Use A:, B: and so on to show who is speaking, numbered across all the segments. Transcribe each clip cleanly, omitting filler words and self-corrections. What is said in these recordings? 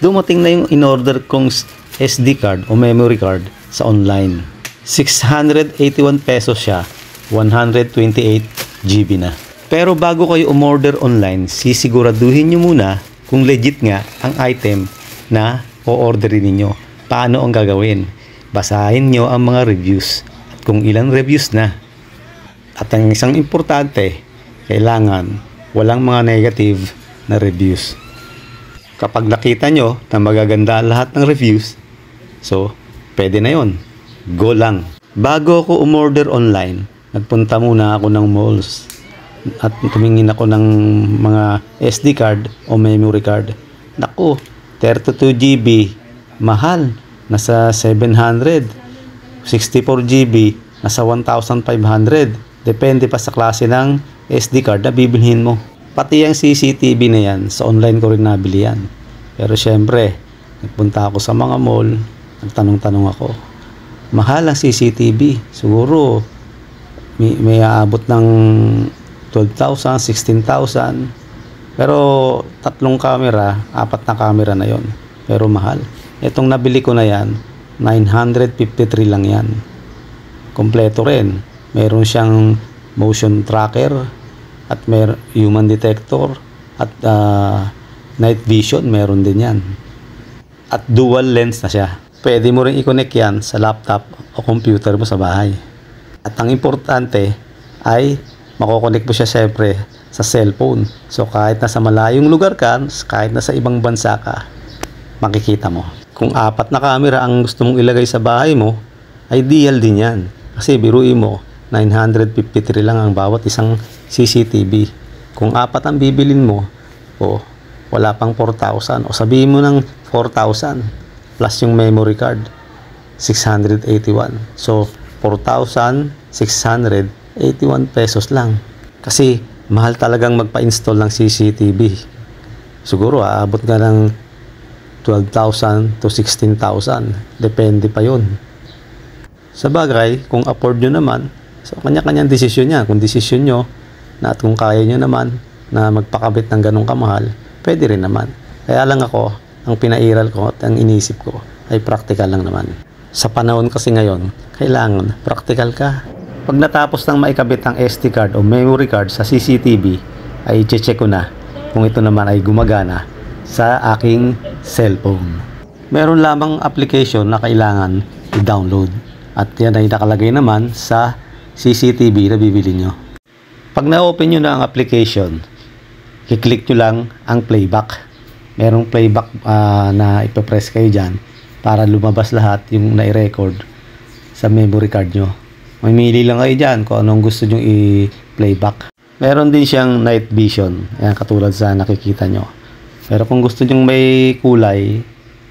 A: dumating na yung in-order kong SD card o memory card sa online. 681 pesos siya, 128 GB na. Pero bago kayo umorder online, sisiguraduhin nyo muna kung legit nga ang item na o-orderin ninyo. Paano ang gagawin? Basahin nyo ang mga reviews at kung ilang reviews na. At ang isang importante, kailangan walang mga negative na reviews. Kapag nakita nyo na magaganda lahat ng reviews, so pwede na yon. Go lang. Bago ako umorder online, nagpunta muna ako ng malls at tumingin ako ng mga SD card o memory card. Naku, 32 GB, mahal, nasa 700. 64 GB, nasa 1,500. Depende pa sa klase ng SD card na bibilhin mo. Pati ang CCTV na yan, sa online ko rin nabili yan. Pero syempre, nagpunta ako sa mga mall, nagtanong-tanong ako. Mahal ang CCTV. Siguro, may aabot ng 12,000, 16,000. Pero, 3 camera, 4 na camera na yon. Pero mahal. Itong nabili ko na yan, 953 lang yan. Kompleto rin. Meron siyang motion tracker, at may human detector, at night vision, meron din yan. At dual lens na siya. Pwede mo rin i-connect yan sa laptop o computer mo sa bahay. At ang importante ay makokonect mo siya syempre sa cellphone. So kahit nasa malayong lugar ka, kahit nasa ibang bansa ka, makikita mo. Kung 4 na camera ang gusto mong ilagay sa bahay mo, ideal din yan. Kasi biruin mo, 953 lang ang bawat isang CCTV. Kung 4 ang bibilin mo, wala pang 4,000. O sabihin mo ng 4,000 plus yung memory card, 681. So, 4,681 pesos lang. Kasi, mahal talagang magpa-install ng CCTV. Siguro, aabot nga ng 12,000 to 16,000. Depende pa yun. Sa bagay, kung afford nyo naman, so kanya-kanyang desisyon niya. Kung desisyon nyo, na at kung kaya nyo naman na magpakabit ng ganong kamahal, pwede rin naman. Kaya lang ako, ang pinairal ko at ang inisip ko ay practical lang naman. Sa panahon kasi ngayon, kailangan practical ka. Pag natapos ng maikabit ang SD card o memory card sa CCTV, ay i-check ko na kung ito naman ay gumagana sa aking cellphone. Meron lamang application na kailangan i-download at yan ay nakalagay naman sa CCTV na bibili nyo. Pag na-open nyo na ang application, i-click nyo lang ang playback. Merong playback na ipapress kayo dyan para lumabas lahat yung nai-record sa memory card nyo. Mamili lang kayo dyan kung anong gusto nyo i-playback. Meron din siyang night vision, ayan, katulad sa nakikita nyo. Pero kung gusto nyo may kulay,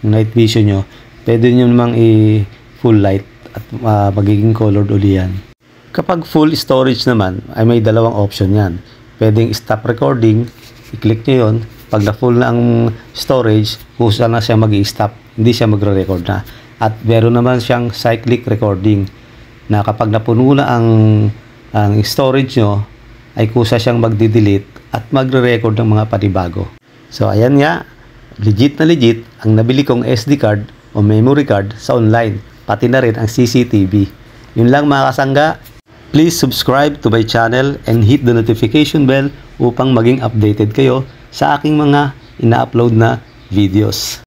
A: yung night vision nyo, pwede nyo namang i-full light at magiging colored uli yan. Kapag full storage naman, ay may dalawang option yan. Pwedeng stop recording, i-click nyo yun. Pag na-full na ang storage, kusa na siya mag-i-stop, hindi siya magre-record na. At meron naman siyang cyclic recording, na kapag napuno na ang storage nyo, ay kusa siyang magdi-delete at magre-record ng mga panibago. So ayan nga, legit na legit ang nabili kong SD card o memory card sa online, pati na rin ang CCTV. Yun lang mga kasangga. Please subscribe to my channel and hit the notification bell upang maging updated kayo sa aking mga ina-upload na videos.